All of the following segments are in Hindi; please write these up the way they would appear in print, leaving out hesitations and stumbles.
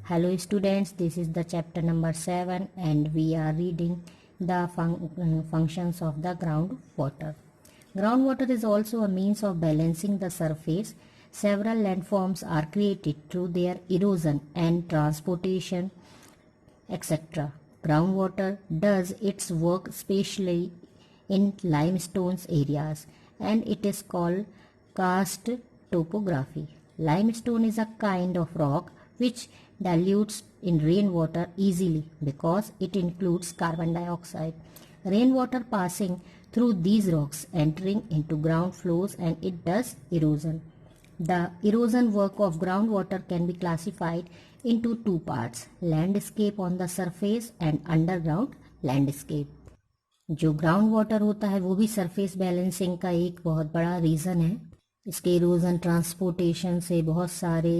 Hello students, this is the chapter number 7 and we are reading the functions of the groundwater. Groundwater is also a means of balancing the surface. Several landforms are created through their erosion and transportation, etc. Groundwater does its work especially in limestone areas and it is called karst topography. Limestone is a kind of rock which dilutes in rainwater easily because it includes carbon dioxide. Rainwater passing through these rocks entering into ground flows and it does erosion. The erosion work of groundwater can be classified into two parts, landscape on the surface and underground landscape. जो ग्राउंड वाटर होता है वो भी सरफेस बैलेंसिंग का एक बहुत बड़ा रीज़न है. इसके इरोजन ट्रांसपोर्टेशन से बहुत सारे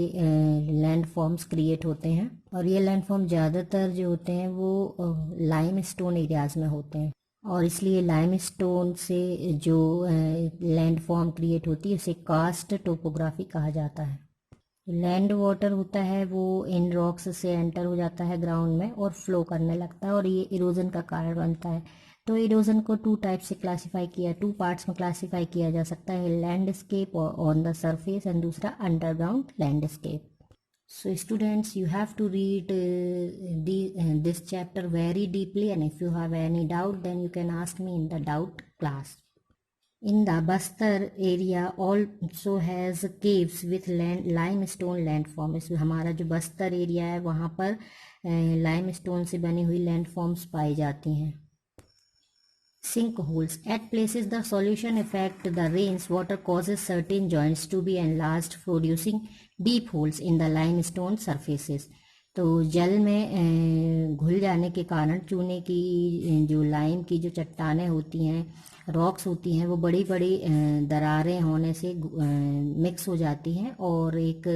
लैंड फॉर्म्स क्रिएट होते हैं और ये लैंड फॉर्म ज़्यादातर जो होते हैं वो लाइम स्टोन एरियाज़ में होते हैं और इसलिए लाइम स्टोन से जो लैंड फॉर्म क्रिएट होती है उसे कास्ट टोपोग्राफी कहा जाता है. लैंड वाटर होता है वो इन रॉक्स से एंटर हो जाता है ग्राउंड में और फ्लो करने लगता है और ये इरोजन का कारण बनता है. तो इरोजन को टू टाइप से क्लासिफाई किया, टू पार्ट्स में क्लासिफाई किया जा सकता है, landscape on the surface and दूसरा underground landscape. So students, you have to read this chapter very deeply and if you have any doubt then you can ask me in the doubt class. In the Bastar area also has caves with limestone landforms. हमारा जो बस्तर एरिया है वहाँ पर limestone से बनी हुई landforms पाई जाती हैं. Sinkholes. At places the solution effect the rains water causes certain joints to be enlarged producing deep holes in the limestone surfaces. तो जल में घुल जाने के कारण चूने की जो लाइम की जो चट्टानें होती हैं, रॉक्स होती हैं, वो बड़ी बड़ी दरारें होने से मिक्स हो जाती हैं और एक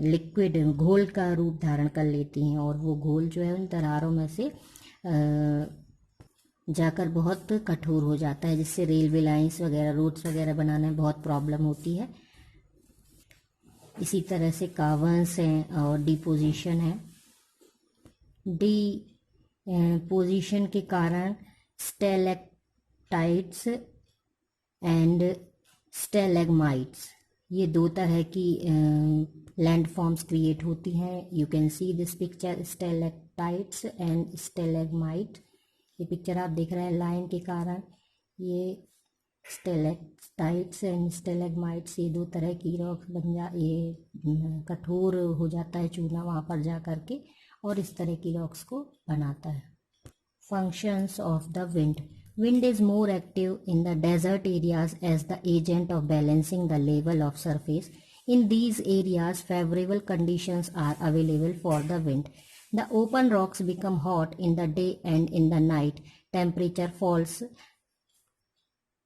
लिक्विड घोल का रूप धारण कर लेती हैं और वो घोल जो है उन दरारों में से जाकर बहुत कठोर हो जाता है जिससे रेलवे लाइंस वगैरह रोड्स वगैरह बनाने में बहुत प्रॉब्लम होती है. इसी तरह से कावर्स हैं और डिपोजिशन है. डिपोजिशन के कारण स्टेलेक्टाइट्स एंड स्टेलेग्माइट्स ये दो तरह की लैंड फॉर्म्स क्रिएट होती हैं. You can see this picture, stalactites and stalagmite. ये पिक्चर आप देख रहे हैं लाइन के कारण ये स्टेलेक्टाइट्स एंड स्टेलेग्माइट्स ये दो तरह की रॉक्स ये कठोर हो जाता है चूना वहाँ पर जा कर के और इस तरह की रॉक्स को बनाता है. Functions of the wind. Wind is more active in the desert areas as the agent of balancing the level of surface. In these areas, favorable conditions are available for the wind. The open rocks become hot in the day and in the night. Temperature falls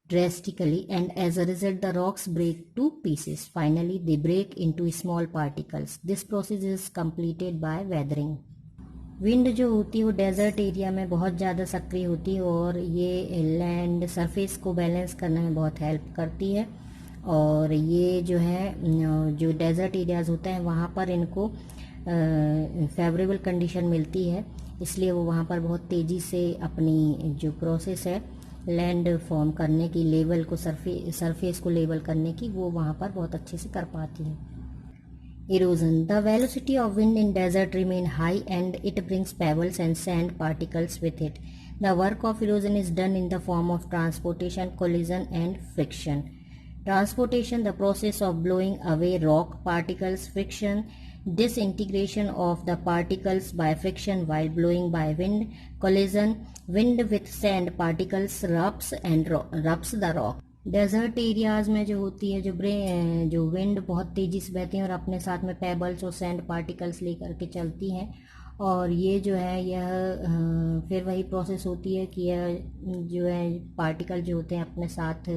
drastically and as a result the rocks break to pieces. Finally, they break into small particles. This process is completed by weathering. Wind जो होती है वो डेजर्ट एरिया में बहुत ज़्यादा सक्रिय होती है और ये लैंड सरफेस को बैलेंस करने में बहुत हेल्प करती है और ये जो है जो डेजर्ट एरियाज़ होते हैं वहाँ पर इनको फेवरेबल कंडीशन मिलती है इसलिए वो वहाँ पर बहुत तेज़ी से अपनी जो प्रोसेस है लैंड फॉर्म करने की, लेवल को सरफेस को लेवल करने की, वो वहाँ पर बहुत अच्छे से कर पाती है. Erosion. The velocity of wind in desert remain high and it brings pebbles and sand particles with it. The work of erosion is done in the form of transportation, collision and friction. Transportation, the process of blowing away rock particles, friction, disintegration of the particles by friction while blowing by wind, collision, wind with sand particles rubs the rock. Desert areas में जो होती है जो विंड बहुत तेज़ी से बहती हैं और अपने साथ में पेबल्स और सैंड पार्टिकल्स लेकर के चलती हैं और ये जो है यह फिर वही प्रोसेस होती है कि यह जो है पार्टिकल जो होते हैं अपने साथ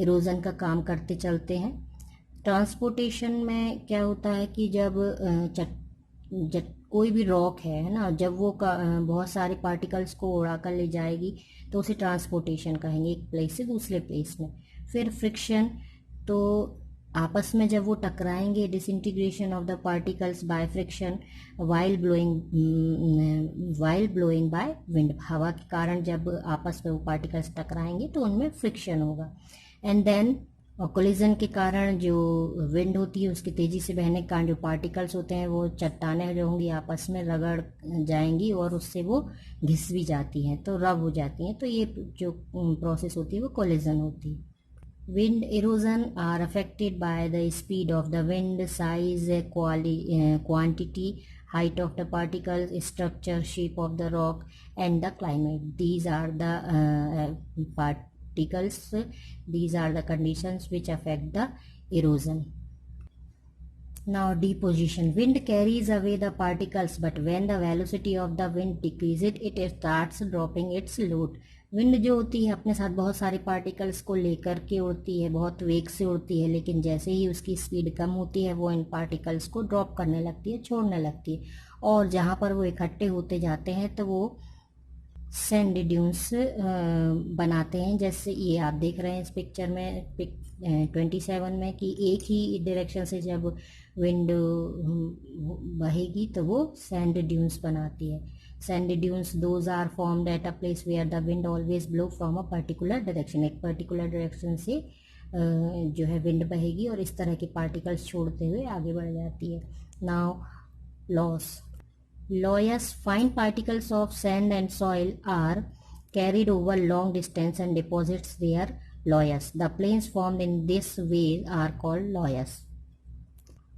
इरोजन का काम करते चलते हैं. ट्रांसपोर्टेशन में क्या होता है कि जब कोई भी रॉक है ना, जब वो बहुत सारे पार्टिकल्स को उड़ा कर ले जाएगी तो उसे ट्रांसपोर्टेशन कहेंगे एक प्लेस से दूसरे प्लेस में. फिर फ्रिक्शन, तो आपस में जब वो टकराएंगे, disintegration of the particles by friction while blowing by wind, हवा के कारण जब आपस में वो पार्टिकल्स टकराएंगे तो उनमें फ्रिक्शन होगा। एंड देन कोलिजन के कारण जो विंड होती है उसके तेजी से बहने के कारण जो पार्टिकल्स होते हैं वो चट्टानें जो होंगी आपस में रगड़ जाएंगी और उससे वो घिस भी जाती हैं, तो रब हो जाती हैं। तो ये जो प्रोसेस होती है वो कोलिजन होती है। Wind erosion are affected by the speed of the wind, size, quantity, height of the particles, structure, shape of the rock, and the climate. These are the particles. These are the conditions which affect the erosion. Now deposition. Wind carries away the particles, but when the velocity of the wind decreases, it starts dropping its load. Wind जो होती है अपने साथ बहुत सारे पार्टिकल्स को लेकर के उड़ती है, बहुत वेग से उड़ती है, लेकिन जैसे ही उसकी स्पीड कम होती है वो इन पार्टिकल्स को ड्रॉप करने लगती है, छोड़ने लगती है, और जहाँ पर वो इकट्ठे होते जाते हैं तो वो सैंड ड्यून्स बनाते हैं। जैसे ये आप देख रहे हैं इस पिक्चर में 27 में कि एक ही डायरेक्शन से जब विंड बहेगी तो वो सैंड ड्यून्स बनाती है। Sand dunes those are formed at a place where the wind always blow from a particular direction, एक पर्टिकुलर डायरेक्शन से जो है विंड बहेगी और इस तरह के पार्टिकल्स छोड़ते हुए आगे बढ़ जाती है। Now loss. Loess, fine particles of sand and soil are carried over long distance and deposits their loess. The plains formed in this way are called loess.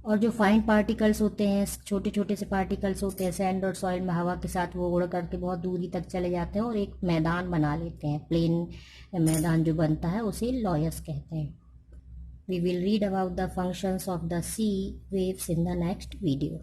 और जो फाइन पार्टिकल्स होते हैं, छोटे छोटे से पार्टिकल्स होते हैं सैंड और सॉइल में, हवा के साथ वो उड़ करके बहुत दूरी तक चले जाते हैं और एक मैदान बना लेते हैं। प्लेन मैदान जो बनता है उसे लॉयस कहते हैं। We will read about the functions of the sea waves in the next video.